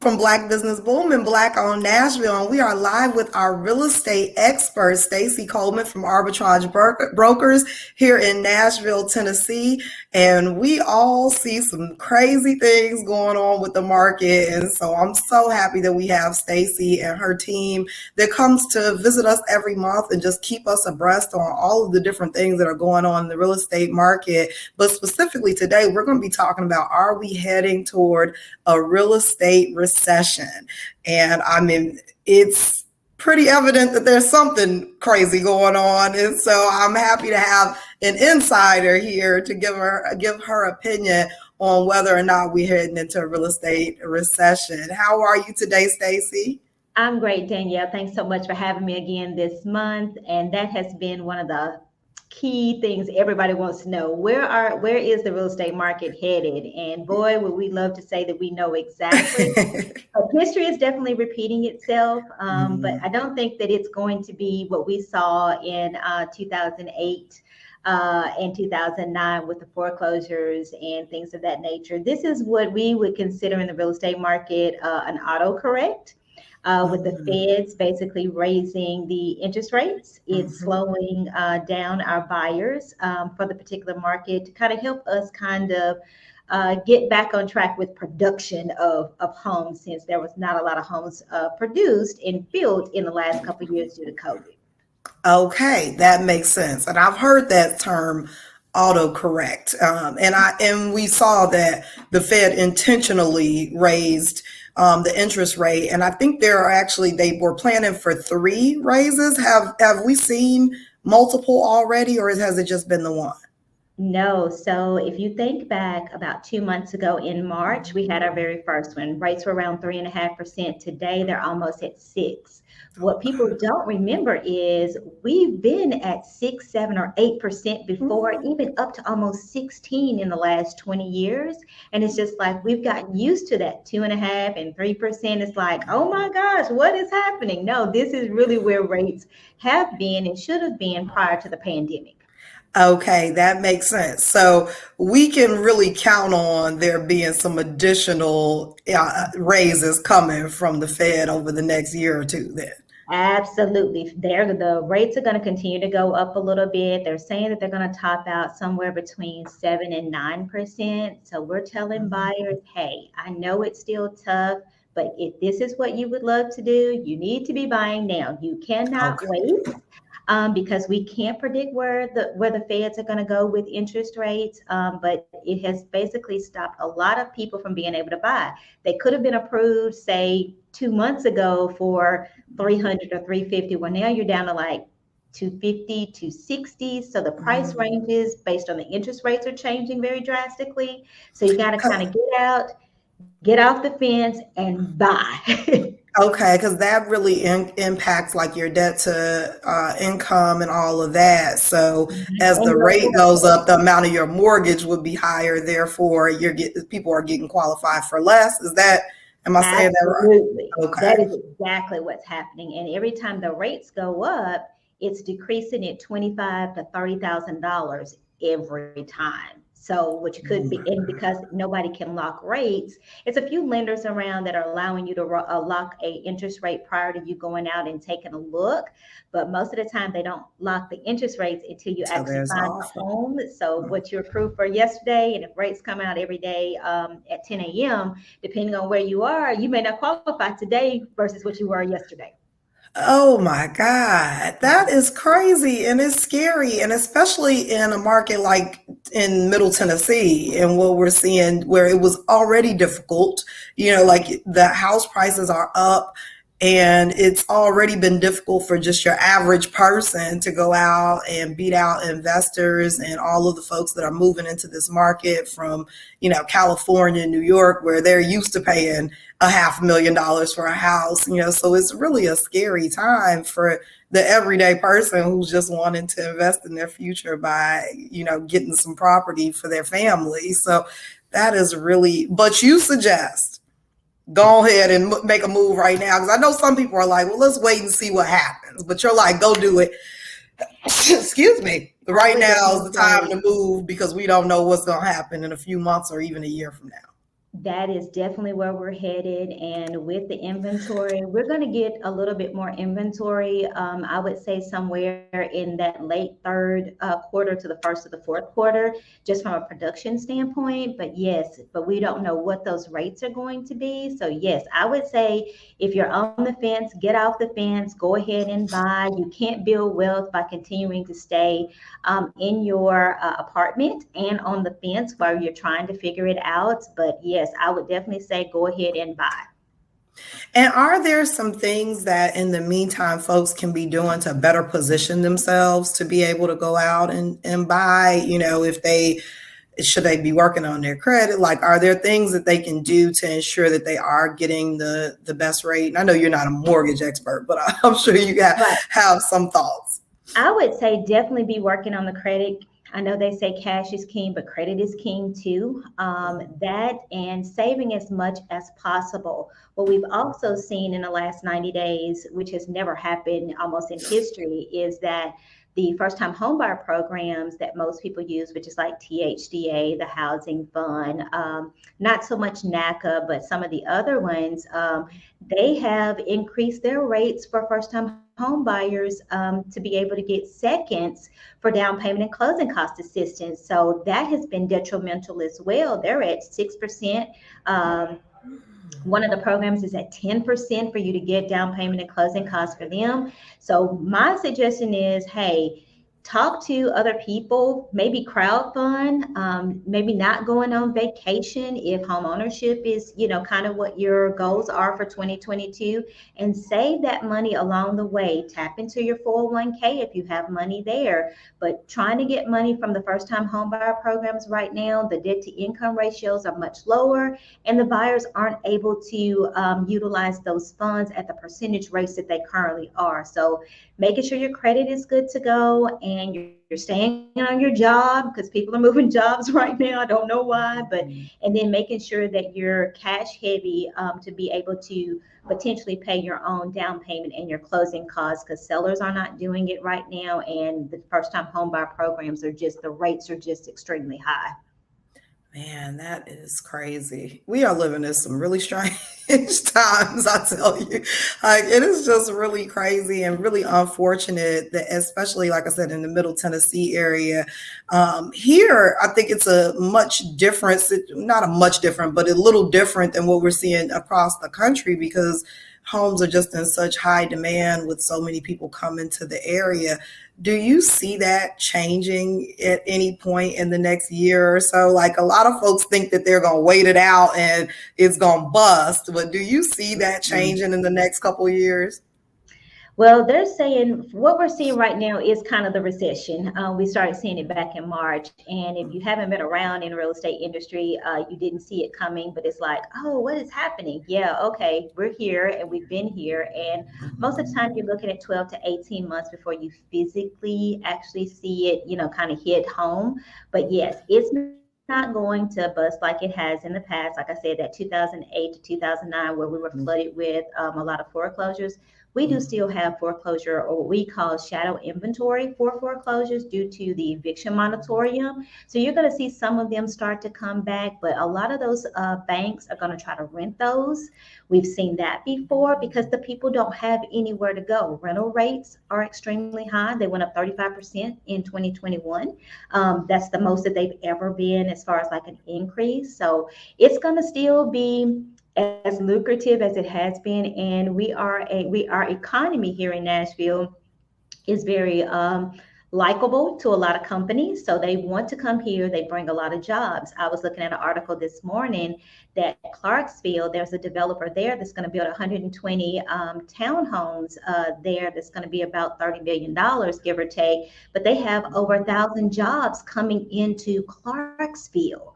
from Black Business Boom and Black on Nashville, and we are live with our real estate expert, Staci Coleman from Arbitrage Brokers here in Nashville, Tennessee. And we all see some crazy things going on with the market. And so I'm so happy that we have Staci and her team that comes to visit us every month and just keep us abreast on all of the different things that are going on in the real estate market. But specifically today, we're going to be talking about, are we heading toward a real estate recession? And I mean, it's pretty evident that there's something crazy going on. And so I'm happy to have an insider here to give her opinion on whether or not we're heading into a real estate recession. How are you today, Staci? I'm great, Danielle. Thanks so much for having me again this month. And that has been one of the key things everybody wants to know. Where is the real estate market headed? And boy, would we love to say that we know exactly. History is definitely repeating itself, but I don't think that it's going to be what we saw in 2008 and 2009 with the foreclosures and things of that nature. This is what we would consider in the real estate market an autocorrect. With the feds basically raising the interest rates, it's slowing down our buyers for the particular market to kind of help us kind of get back on track with production of homes, since there was not a lot of homes produced and built in the last couple of years due to COVID. Okay, that makes sense. And I've heard that term autocorrect. And we saw that the Fed intentionally raised the interest rate. And I think they were planning for 3 raises. Have we seen multiple already, or has it just been the one? No. So if you think back about 2 months ago in March, we had our very first one. Rates were around 3.5%. Today, they're almost at 6%. What people don't remember is we've been at 6, 7, or 8% before, even up to almost 16 in the last 20 years. And it's just like we've gotten used to that 2.5% and 3%. It's like, oh my gosh, what is happening? No, this is really where rates have been and should have been prior to the pandemic. Okay, that makes sense. So we can really count on there being some additional raises coming from the Fed over the next year or two then. Absolutely. The rates are going to continue to go up a little bit. They're saying that they're going to top out somewhere between 7 and 9%. So we're telling buyers, hey, I know it's still tough, but if this is what you would love to do, you need to be buying now. You cannot wait. Because we can't predict where the feds are going to go with interest rates, but it has basically stopped a lot of people from being able to buy. They could have been approved, say, 2 months ago for 300 or 350. Well, now you're down to like 250, 260. So the price ranges based on the interest rates are changing very drastically. So you got to kind of get off the fence and buy. Okay, because that really impacts like your debt to income and all of that. So as the rate goes up, the amount of your mortgage would be higher. Therefore, people are getting qualified for less. Am I saying that right? Absolutely. Okay. That is exactly what's happening. And every time the rates go up, it's decreasing at $25,000 to $30,000 every time. So, which could be, and because nobody can lock rates, it's a few lenders around that are allowing you to lock a interest rate prior to you going out and taking a look. But most of the time, they don't lock the interest rates until you actually find a home. So, what you approved for yesterday, and if rates come out every day at 10 a.m., depending on where you are, you may not qualify today versus what you were yesterday. Oh my God, that is crazy and it's scary. And especially in a market like in Middle Tennessee and what we're seeing where it was already difficult, like the house prices are up and it's already been difficult for just your average person to go out and beat out investors and all of the folks that are moving into this market from, California, New York, where they're used to paying $500,000 for a house, so it's really a scary time for the everyday person who's just wanting to invest in their future by, getting some property for their family. So that is really, but you suggest go ahead and make a move right now. Because I know some people are like, well, let's wait and see what happens. But you're like, go do it. Excuse me. Right now is the time to move because we don't know what's going to happen in a few months or even a year from now. That is definitely where we're headed. And with the inventory, we're going to get a little bit more inventory. I would say somewhere in that late third quarter to the first of the fourth quarter, just from a production standpoint. But yes, but we don't know what those rates are going to be. So, yes, I would say if you're on the fence, get off the fence, go ahead and buy. You can't build wealth by continuing to stay in your apartment and on the fence while you're trying to figure it out. But yes, I would definitely say go ahead and buy. And are there some things that in the meantime folks can be doing to better position themselves to be able to go out and buy, if they should they be working on their credit? Like, are there things that they can do to ensure that they are getting the best rate? And I know you're not a mortgage expert, but I'm sure you Right. have some thoughts. I would say definitely be working on the credit. I know they say cash is king, but credit is king too. That and saving as much as possible. What we've also seen in the last 90 days, which has never happened almost in history, is that the first time homebuyer programs that most people use, which is like THDA, the housing fund, not so much NACA, but some of the other ones, they have increased their rates for first time home buyers to be able to get seconds for down payment and closing cost assistance. So that has been detrimental as well. They're at 6%. Um, one of the programs is at 10% for you to get down payment and closing costs for them. So my suggestion is, hey, talk to other people, maybe crowdfund, maybe not going on vacation if home ownership is, kind of what your goals are for 2022, and save that money along the way. Tap into your 401k if you have money there, but trying to get money from the first time homebuyer programs right now, the debt to income ratios are much lower, and the buyers aren't able to utilize those funds at the percentage rates that they currently are. So making sure your credit is good to go and you're staying on your job because people are moving jobs right now. I don't know why, but and then making sure that you're cash heavy to be able to potentially pay your own down payment and your closing costs because sellers are not doing it right now, and the first time home buyer programs are just the rates are just extremely high. Man, that is crazy. We are living in some really strange times, I tell you. Like, it is just really crazy and really unfortunate that, especially like I said, in the Middle Tennessee area. Here, I think it's a much different, not a much different, but a little different than what we're seeing across the country because homes are just in such high demand with so many people coming to the area. Do you see that changing at any point in the next year or so? Like, a lot of folks think that they're going to wait it out and it's going to bust, but do you see that changing in the next couple of years? Well, they're saying what we're seeing right now is kind of the recession. We started seeing it back in March. And if you haven't been around in the real estate industry, you didn't see it coming, but it's like, oh, what is happening? Yeah, okay, we're here and we've been here. And most of the time, you're looking at 12 to 18 months before you physically actually see it, kind of hit home. But yes, it's not going to bust like it has in the past. Like I said, that 2008 to 2009, where we were flooded with a lot of foreclosures. We do still have foreclosure or what we call shadow inventory for foreclosures due to the eviction moratorium. So you're going to see some of them start to come back, but a lot of those banks are going to try to rent those. We've seen that before because the people don't have anywhere to go. Rental rates are extremely high. They went up 35% in 2021. That's the most that they've ever been as far as like an increase. So it's going to still be as lucrative as it has been, and our economy here in Nashville is very likable to a lot of companies. So they want to come here. They bring a lot of jobs. I was looking at an article this morning that Clarksville, there's a developer there that's going to build 120 townhomes there. That's going to be about $30 million, give or take. But they have over 1,000 jobs coming into Clarksville,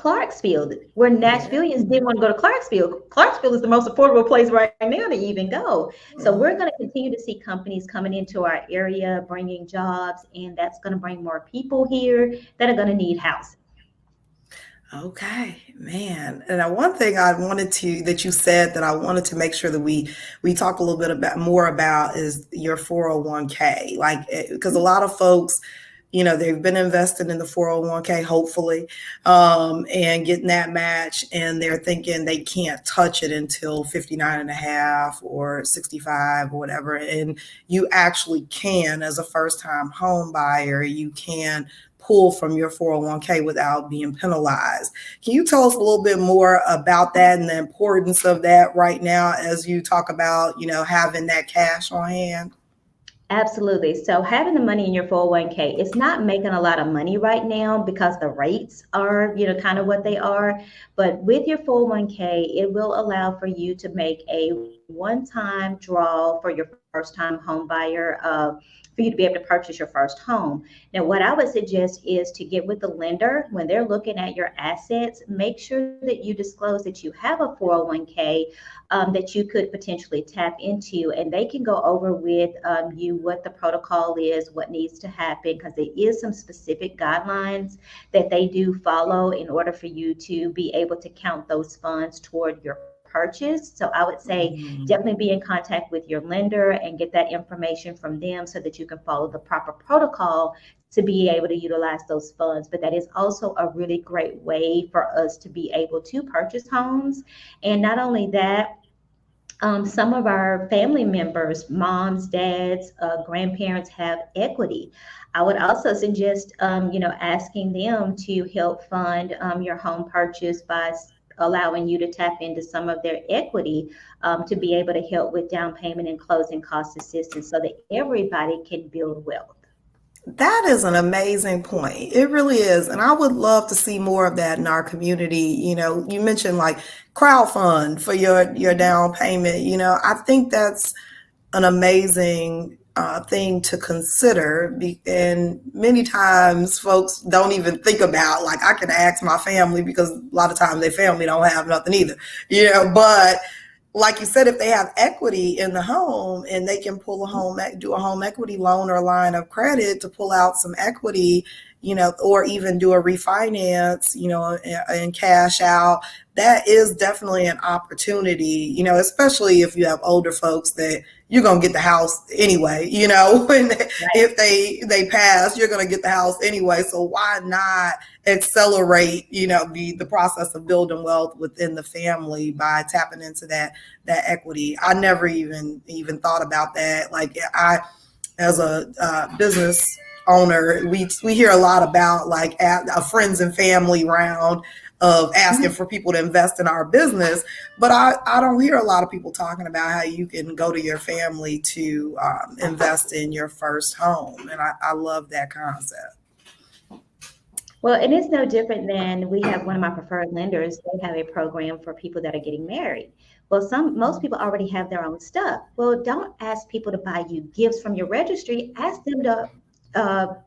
where Nashvilleians didn't want to go to Clarksville. Clarksville is the most affordable place right now to even go. So we're going to continue to see companies coming into our area, bringing jobs, and that's going to bring more people here that are going to need housing. Okay, man. And one thing I wanted to that you said that I wanted to make sure that we talk a little bit about more about is your 401k. Like, because a lot of folks, they've been invested in the 401k, hopefully, and getting that match, and they're thinking they can't touch it until 59 and a half or 65 or whatever. And you actually can, as a first time home buyer, you can pull from your 401k without being penalized. Can you tell us a little bit more about that and the importance of that right now as you talk about, having that cash on hand? Absolutely. So having the money in your 401k, it's not making a lot of money right now because the rates are, kind of what they are. But with your 401k, it will allow for you to make a one-time draw for your first-time home buyer, for you to be able to purchase your first home. Now, what I would suggest is to get with the lender when they're looking at your assets. Make sure that you disclose that you have a 401k, that you could potentially tap into, and they can go over with you what the protocol is, what needs to happen, because there is some specific guidelines that they do follow in order for you to be able to count those funds toward your purchase. So I would say definitely be in contact with your lender and get that information from them so that you can follow the proper protocol to be able to utilize those funds. But that is also a really great way for us to be able to purchase homes. And not only that, some of our family members, moms, dads, grandparents have equity. I would also suggest, asking them to help fund your home purchase by allowing you to tap into some of their equity, to be able to help with down payment and closing cost assistance so that everybody can build wealth. That is an amazing point. It really is. And I would love to see more of that in our community. You mentioned like crowdfund for your down payment. I think that's an amazing thing to consider. And many times folks don't even think about, like, I can ask my family because a lot of times their family don't have nothing either, but like you said, if they have equity in the home and they can do a home equity loan or a line of credit to pull out some equity, or even do a refinance, and cash out, that is definitely an opportunity, especially if you have older folks that you're going to get the house anyway, when Right. if they pass, you're going to get the house anyway. So why not accelerate, the process of building wealth within the family by tapping into that equity? I never even thought about that. Like, I, as a business owner, we hear a lot about, like, at a friends and family round of asking Mhm. for people to invest in our business, but I don't hear a lot of people talking about how you can go to your family to invest in your first home, and I love that concept. Well, and it's no different than we have one of my preferred lenders. They have a program for people that are getting married. Well, most people already have their own stuff. Well, don't ask people to buy you gifts from your registry. Ask them to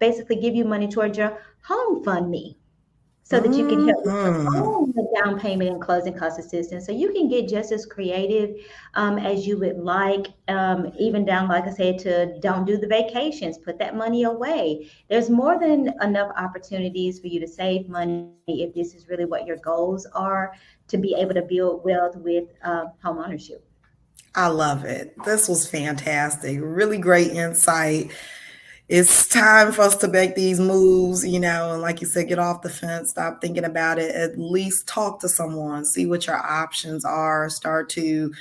basically give you money towards your home fund me so that you can help with your Hmm. own down payment and closing cost assistance. So you can get just as creative as you would like, even down, like I said, to don't do the vacations, put that money away. There's more than enough opportunities for you to save money if this is really what your goals are, to be able to build wealth with home ownership. I love it. This was fantastic. Really great insight. It's time for us to make these moves, and like you said, get off the fence, stop thinking about it, at least talk to someone, see what your options are, start to,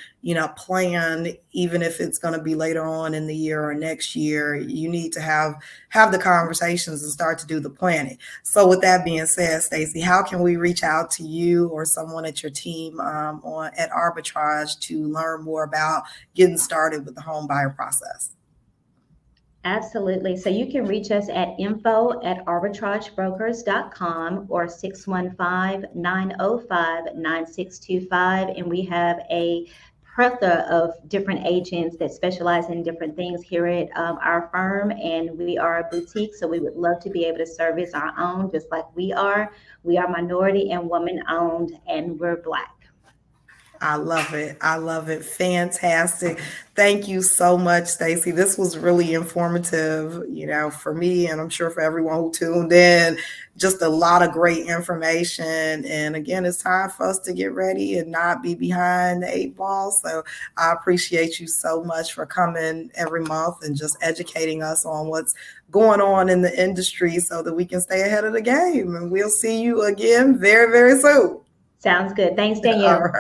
plan, even if it's going to be later on in the year or next year. You need to have the conversations and start to do the planning. So with that being said, Staci, how can we reach out to you or someone at your team, on at Arbitrage, to learn more about getting started with the home buyer process? Absolutely. So you can reach us at info@arbitragebrokers.com or 615-905-9625. And we have a plethora of different agents that specialize in different things here at our firm. And we are a boutique, so we would love to be able to service our own just like we are. We are minority and woman owned, and we're Black. I love it. I love it. Fantastic. Thank you so much, Staci. This was really informative, for me, and I'm sure for everyone who tuned in. Just a lot of great information. And again, it's time for us to get ready and not be behind the eight ball. So I appreciate you so much for coming every month and just educating us on what's going on in the industry so that we can stay ahead of the game. And we'll see you again very, very soon. Sounds good. Thanks, All Danielle. right.